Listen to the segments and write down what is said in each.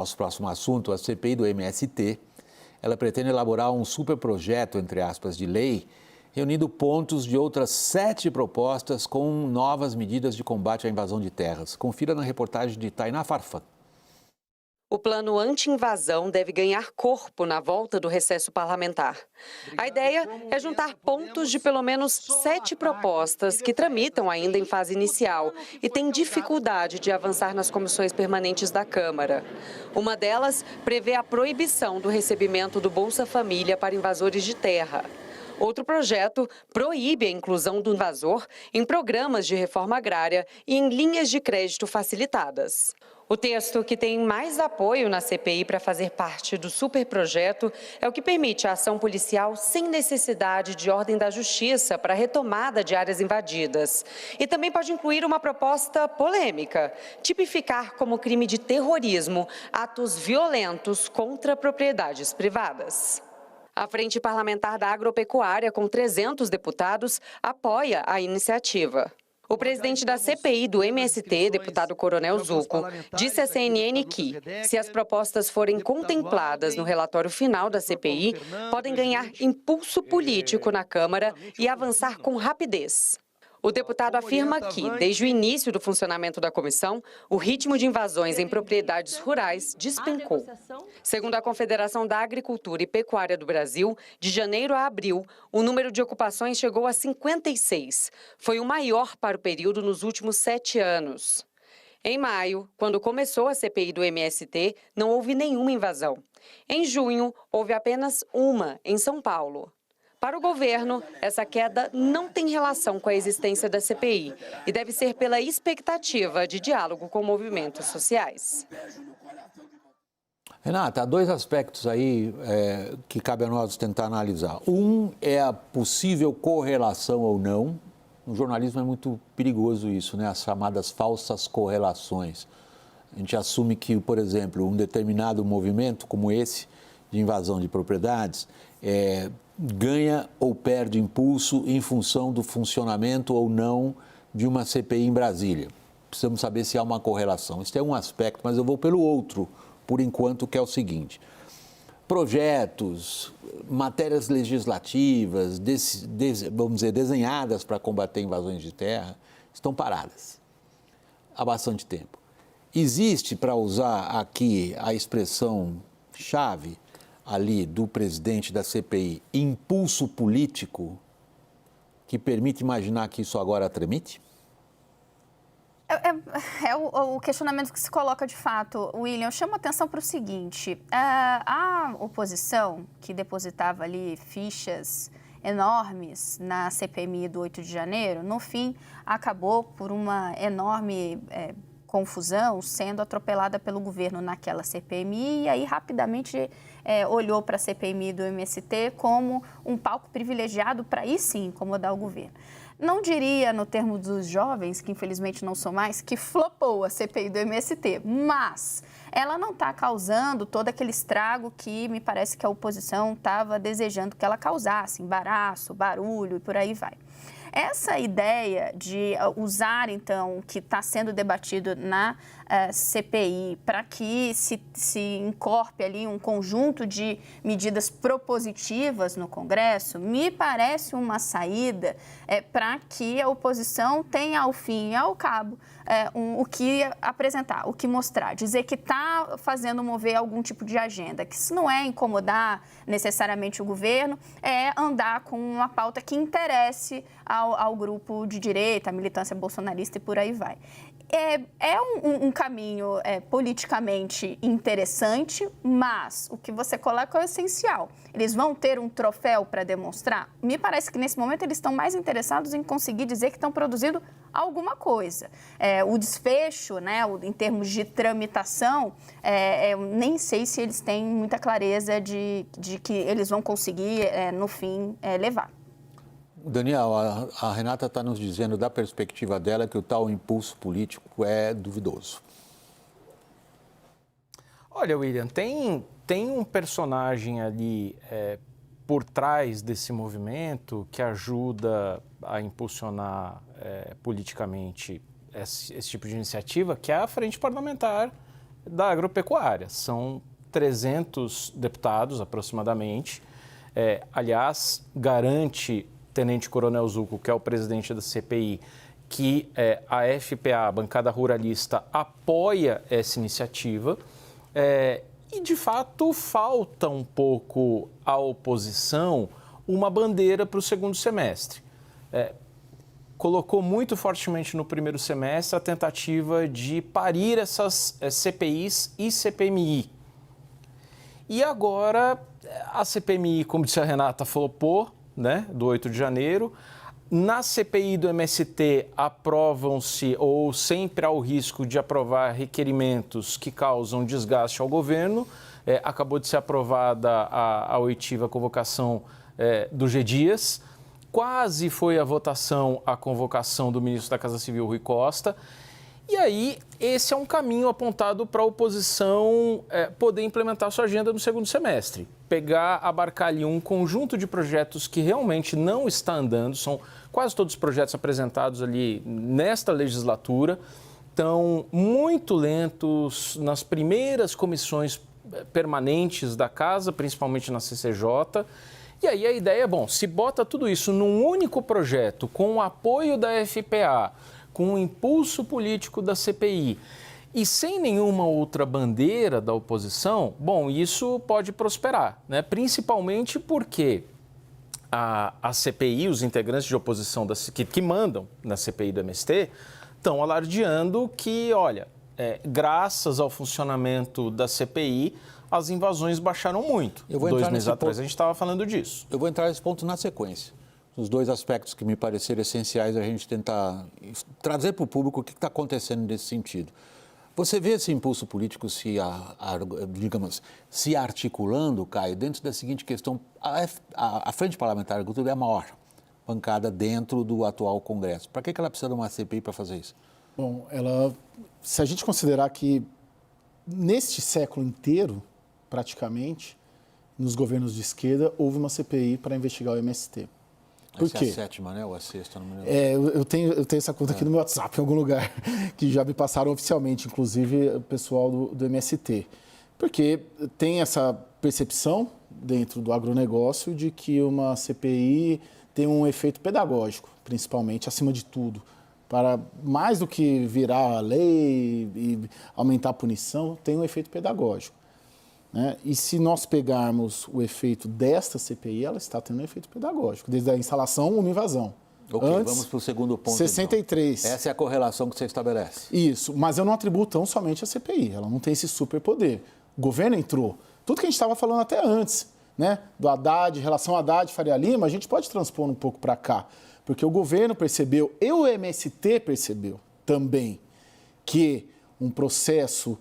Nosso próximo assunto, a CPI do MST, ela pretende elaborar um superprojeto, entre aspas, de lei, reunindo pontos de outras 7 propostas com novas medidas de combate à invasão de terras. Confira na reportagem de Tainá Farfan. O plano anti-invasão deve ganhar corpo na volta do recesso parlamentar. A ideia é juntar pontos de pelo menos 7 propostas que tramitam ainda em fase inicial e têm dificuldade de avançar nas comissões permanentes da Câmara. Uma delas prevê a proibição do recebimento do Bolsa Família para invasores de terra. Outro projeto proíbe a inclusão do invasor em programas de reforma agrária e em linhas de crédito facilitadas. O texto que tem mais apoio na CPI para fazer parte do superprojeto é o que permite a ação policial sem necessidade de ordem da justiça para a retomada de áreas invadidas. E também pode incluir uma proposta polêmica, tipificar como crime de terrorismo atos violentos contra propriedades privadas. A Frente Parlamentar da Agropecuária, com 300 deputados, apoia a iniciativa. O presidente da CPI do MST, deputado Coronel Zucco, disse à CNN que, se as propostas forem contempladas no relatório final da CPI, podem ganhar impulso político na Câmara e avançar com rapidez. O deputado afirma que, desde o início do funcionamento da comissão, o ritmo de invasões em propriedades rurais despencou. Segundo a Confederação da Agricultura e Pecuária do Brasil, de janeiro a abril, o número de ocupações chegou a 56. Foi o maior para o período nos últimos 7 anos. Em maio, quando começou a CPI do MST, não houve nenhuma invasão. Em junho, houve apenas uma, em São Paulo. Para o governo, essa queda não tem relação com a existência da CPI e deve ser pela expectativa de diálogo com movimentos sociais. Renata, há 2 aspectos aí que cabe a nós tentar analisar. Um é a possível correlação ou não. No jornalismo é muito perigoso isso, né? As chamadas falsas correlações. A gente assume que, por exemplo, um determinado movimento como esse, de invasão de propriedades, ganha ou perde impulso em função do funcionamento ou não de uma CPI em Brasília. Precisamos saber se há uma correlação. Isso é um aspecto, mas eu vou pelo outro, por enquanto, que é o seguinte. Projetos, matérias legislativas, vamos dizer, desenhadas para combater invasões de terra, estão paradas há bastante tempo. Existe, para usar aqui a expressão chave ali do presidente da CPI, impulso político que permite imaginar que isso agora tramite? É o questionamento que se coloca de fato, William. Eu chamo a atenção para o seguinte, a oposição que depositava ali fichas enormes na CPMI do 8 de janeiro, no fim acabou por uma enorme confusão sendo atropelada pelo governo naquela CPMI e aí rapidamente olhou para a CPMI do MST como um palco privilegiado para aí sim incomodar o governo. Não diria, no termo dos jovens, que infelizmente não sou mais, que flopou a CPI do MST, mas ela não está causando todo aquele estrago que me parece que a oposição estava desejando que ela causasse, embaraço, barulho e por aí vai. Essa ideia de usar, então, o que está sendo debatido na CPI para que se incorpore ali um conjunto de medidas propositivas no Congresso, me parece uma saída para que a oposição tenha, ao fim e ao cabo, o que apresentar, o que mostrar, dizer que está fazendo mover algum tipo de agenda, que isso não é incomodar necessariamente o governo, é andar com uma pauta que interesse ao grupo de direita, à militância bolsonarista e por aí vai. É um caminho politicamente interessante, mas o que você coloca é o essencial. Eles vão ter um troféu para demonstrar? Me parece que nesse momento eles estão mais interessados em conseguir dizer que estão produzindo alguma coisa. O desfecho, né, em termos de tramitação, eu nem sei se eles têm muita clareza de que eles vão conseguir, no fim, levar. Daniel, a Renata está nos dizendo, da perspectiva dela, que o tal impulso político é duvidoso. Olha, William, tem um personagem ali por trás desse movimento que ajuda a impulsionar politicamente esse tipo de iniciativa, que é a Frente Parlamentar da agropecuária. São 300 deputados, aproximadamente. Aliás, garante Tenente Coronel Zucco, que é o presidente da CPI, que a FPA, a bancada ruralista, apoia essa iniciativa. E, de fato, falta um pouco à oposição uma bandeira para o segundo semestre. Colocou muito fortemente no primeiro semestre a tentativa de parir essas CPIs e CPMI. E agora a CPMI, como disse a Renata, flopou, né, do 8 de janeiro. Na CPI do MST aprovam-se, ou sempre há o risco de aprovar requerimentos que causam desgaste ao governo. Acabou de ser aprovada a oitiva convocação do G. Dias. Quase foi a votação a convocação do ministro da Casa Civil, Rui Costa. E aí, esse é um caminho apontado para a oposição poder implementar sua agenda no segundo semestre. Abarcar ali um conjunto de projetos que realmente não está andando, são quase todos os projetos apresentados ali nesta legislatura, estão muito lentos nas primeiras comissões permanentes da Casa, principalmente na CCJ. E aí a ideia é, se bota tudo isso num único projeto, com o apoio da FPA, com o impulso político da CPI e sem nenhuma outra bandeira da oposição, isso pode prosperar, né? Principalmente porque a CPI, os integrantes de oposição que mandam na CPI do MST, estão alardeando que, graças ao funcionamento da CPI, as invasões baixaram muito. 2 meses atrás a gente estava falando disso. Eu vou entrar nesse ponto na sequência. Os 2 aspectos que me pareceram essenciais a gente tentar trazer para o público o que está acontecendo nesse sentido. Você vê esse impulso político se articulando, Caio, dentro da seguinte questão. A Frente Parlamentar da Agricultura é a maior bancada dentro do atual Congresso. Para que ela precisa de uma CPI para fazer isso? Bom, se a gente considerar que neste século inteiro, praticamente, nos governos de esquerda, houve uma CPI para investigar o MST. Por quê? Essa é a 7ª, né? Ou a 6ª, não me lembro. Eu tenho essa conta aqui no meu WhatsApp, em algum lugar, que já me passaram oficialmente, inclusive o pessoal do MST. Porque tem essa percepção dentro do agronegócio de que uma CPI tem um efeito pedagógico, principalmente, acima de tudo. Para mais do que virar a lei e aumentar a punição, tem um efeito pedagógico, né? E se nós pegarmos o efeito desta CPI, ela está tendo um efeito pedagógico, desde a instalação uma invasão. Vamos para o segundo ponto. 63. Então. Essa é a correlação que você estabelece. Isso, mas eu não atribuo tão somente a CPI, ela não tem esse superpoder. O governo entrou. Tudo que a gente estava falando até antes, né? Do Haddad, relação Haddad e Faria Lima, a gente pode transpor um pouco para cá. Porque o governo percebeu, e o MST percebeu também, que um processo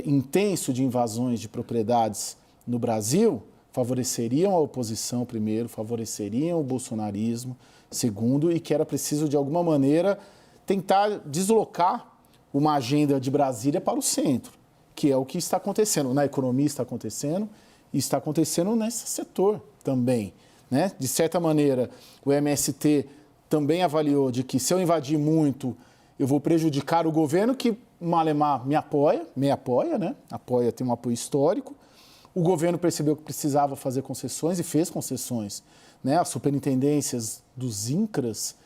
intenso de invasões de propriedades no Brasil favoreceriam a oposição, primeiro, favoreceriam o bolsonarismo, segundo, e que era preciso, de alguma maneira, tentar deslocar uma agenda de Brasília para o centro, que é o que está acontecendo. Na economia está acontecendo e está acontecendo nesse setor também, né? De certa maneira, o MST também avaliou de que se eu invadir muito, eu vou prejudicar o governo, que Malemar me apoia, né? Apoia, tem um apoio histórico. O governo percebeu que precisava fazer concessões e fez concessões, né? As superintendências dos INCRAs,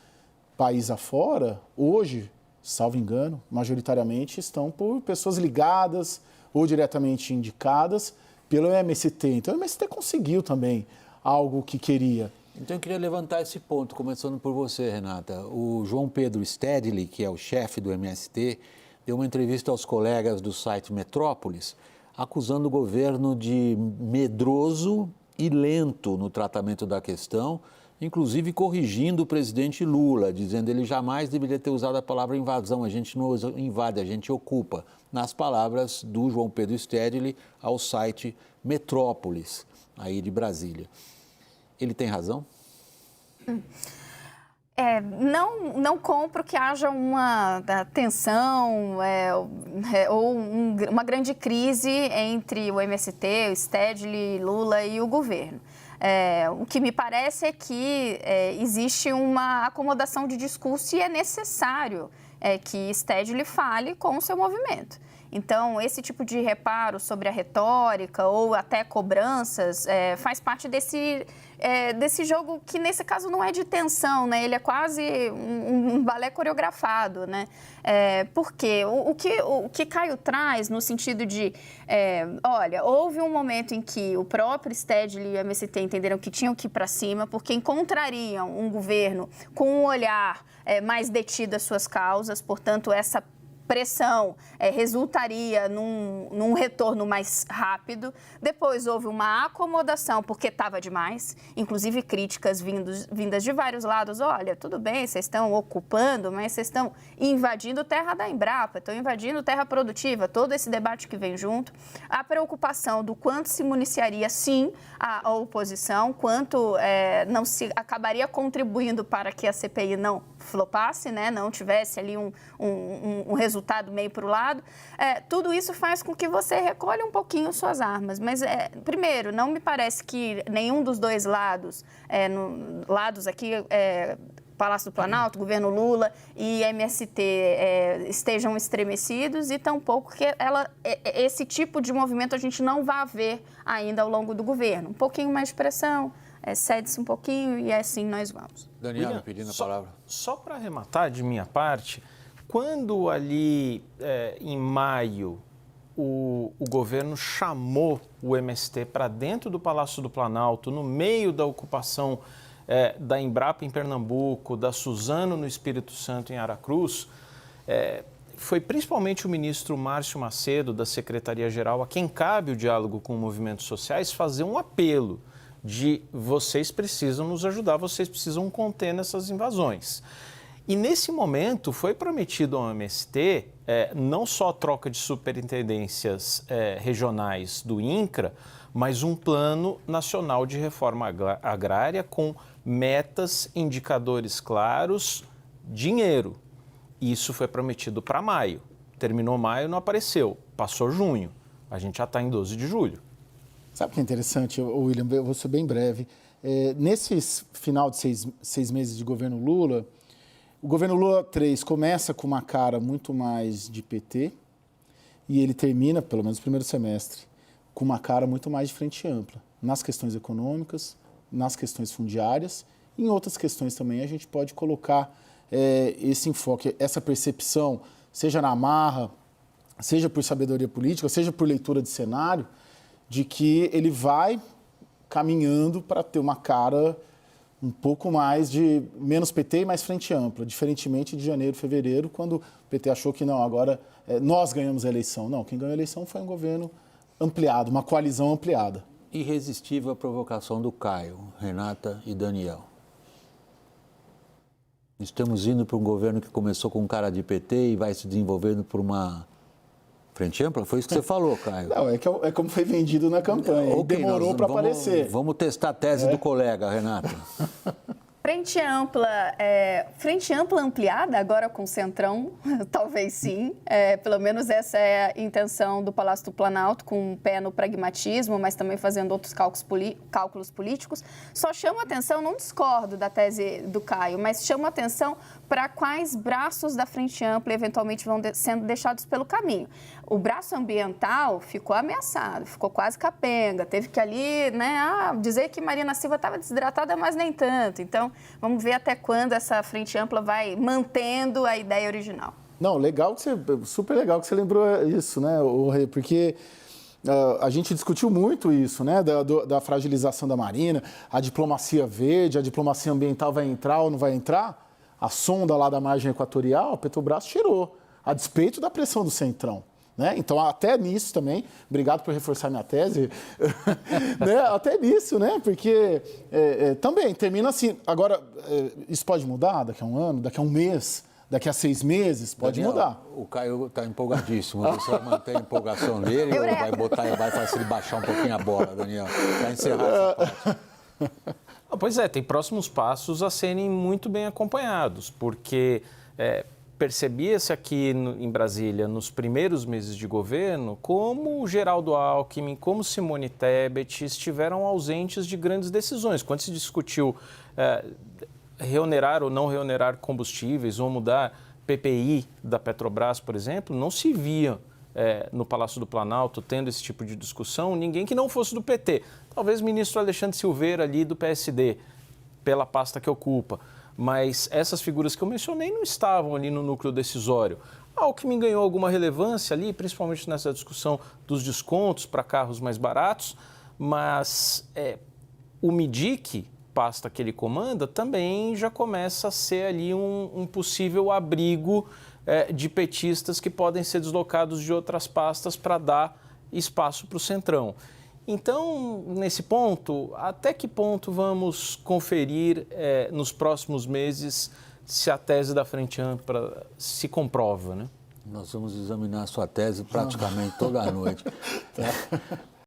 país afora, hoje, salvo engano, majoritariamente estão por pessoas ligadas ou diretamente indicadas pelo MST. Então, o MST conseguiu também algo que queria. Então, eu queria levantar esse ponto, começando por você, Renata. O João Pedro Stedley, que é o chefe do MST, deu uma entrevista aos colegas do site Metrópolis, acusando o governo de medroso e lento no tratamento da questão, inclusive corrigindo o presidente Lula, dizendo que ele jamais deveria ter usado a palavra invasão. A gente não invade, a gente ocupa. Nas palavras do João Pedro Stedley ao site Metrópolis, aí de Brasília. Ele tem razão? Não compro que haja uma tensão ou uma grande crise entre o MST, o Stedley, Lula e o governo. O que me parece é que existe uma acomodação de discurso e é necessário que Stedley fale com o seu movimento. Então, esse tipo de reparo sobre a retórica ou até cobranças faz parte desse jogo que, nesse caso, não é de tensão, né? Ele é quase um balé coreografado, né? Porque o que Caio traz no sentido de, olha, houve um momento em que o próprio Stedley e o MST entenderam que tinham que ir para cima, porque encontrariam um governo com um olhar mais detido às suas causas, portanto, essa pressão resultaria num retorno mais rápido. Depois houve uma acomodação, porque estava demais, inclusive críticas vindas de vários lados. Olha, tudo bem, vocês estão ocupando, mas vocês estão invadindo terra da Embrapa, estão invadindo terra produtiva, todo esse debate que vem junto. A preocupação do quanto se municiaria, sim, a oposição, quanto não se acabaria contribuindo para que a CPI não flopasse, né? Não tivesse ali um resultado meio para o lado. Tudo isso faz com que você recolha um pouquinho suas armas. Mas, primeiro, não me parece que nenhum dos dois lados, lados aqui, Palácio do Planalto, governo Lula e MST estejam estremecidos e tampouco que esse tipo de movimento a gente não vai ver ainda ao longo do governo. Um pouquinho mais de pressão, cede-se um pouquinho e assim nós vamos. Daniela, pedindo a palavra. Só para arrematar de minha parte, quando ali em maio o governo chamou o MST para dentro do Palácio do Planalto, no meio da ocupação da Embrapa em Pernambuco, da Suzano no Espírito Santo em Aracruz, foi principalmente o ministro Márcio Macedo, da Secretaria-Geral, a quem cabe o diálogo com movimentos sociais, fazer um apelo de vocês precisam nos ajudar, vocês precisam conter nessas invasões. E nesse momento foi prometido ao MST não só a troca de superintendências regionais do INCRA, mas um plano nacional de reforma agrária com metas, indicadores claros, dinheiro. Isso foi prometido para maio. Terminou maio, não apareceu. Passou junho. A gente já está em 12 de julho. Sabe o que é interessante, William? Eu vou ser bem breve. Nesse final de seis meses de governo Lula, o governo Lula 3 começa com uma cara muito mais de PT e ele termina, pelo menos no primeiro semestre, com uma cara muito mais de frente ampla, nas questões econômicas, nas questões fundiárias e em outras questões também a gente pode colocar esse enfoque, essa percepção, seja na marra, seja por sabedoria política, seja por leitura de cenário, de que ele vai caminhando para ter uma cara um pouco mais de menos PT e mais frente ampla, diferentemente de janeiro, fevereiro, quando o PT achou que não, agora nós ganhamos a eleição. Não, quem ganhou a eleição foi um governo ampliado, uma coalizão ampliada. Irresistível a provocação do Caio, Renata e Daniel. Estamos indo para um governo que começou com cara de PT e vai se desenvolvendo por uma frente ampla? Foi isso que você falou, Caio. Não, é como foi vendido na campanha. Okay, demorou para aparecer. Vamos testar a tese do colega, Renata. Frente ampla ampliada, agora com o Centrão, talvez sim. Pelo menos essa é a intenção do Palácio do Planalto, com um pé no pragmatismo, mas também fazendo outros cálculos políticos. Só chama atenção, não discordo da tese do Caio, mas chama atenção para quais braços da Frente Ampla eventualmente vão sendo deixados pelo caminho. O braço ambiental ficou ameaçado, ficou quase capenga, teve que ali dizer que Marina Silva estava desidratada, mas nem tanto. Então, vamos ver até quando essa Frente Ampla vai mantendo a ideia original. Não, super legal que você lembrou isso, né, Rê? Porque a gente discutiu muito isso, né, da fragilização da Marina, a diplomacia verde, a diplomacia ambiental vai entrar ou não vai entrar? A sonda lá da margem equatorial, a Petrobras tirou, a despeito da pressão do Centrão. Né? Então, até nisso também, obrigado por reforçar minha tese, né? Até nisso, né? Porque também termina assim. Agora, isso pode mudar daqui a um ano, daqui a um mês, daqui a 6 meses, pode Daniel, mudar. O Caio está empolgadíssimo. Você vai manter a empolgação dele ou vai fazer ele baixar um pouquinho a bola, Daniel? Para encerrar essa parte. Pois tem próximos passos a serem muito bem acompanhados, porque percebia-se aqui em Brasília, nos primeiros meses de governo, como o Geraldo Alckmin, como Simone Tebet estiveram ausentes de grandes decisões. Quando se discutiu reonerar ou não reonerar combustíveis ou mudar PPI da Petrobras, por exemplo, não se via no Palácio do Planalto, tendo esse tipo de discussão, ninguém que não fosse do PT. Talvez o ministro Alexandre Silveira ali do PSD, pela pasta que ocupa. Mas essas figuras que eu mencionei não estavam ali no núcleo decisório. Alckmin ganhou alguma relevância ali, principalmente nessa discussão dos descontos para carros mais baratos, mas o MIDIC, pasta que ele comanda, também já começa a ser ali um possível abrigo de petistas que podem ser deslocados de outras pastas para dar espaço para o Centrão. Então, nesse ponto, até que ponto vamos conferir nos próximos meses se a tese da Frente Ampla se comprova, né? Nós vamos examinar a sua tese praticamente toda a noite.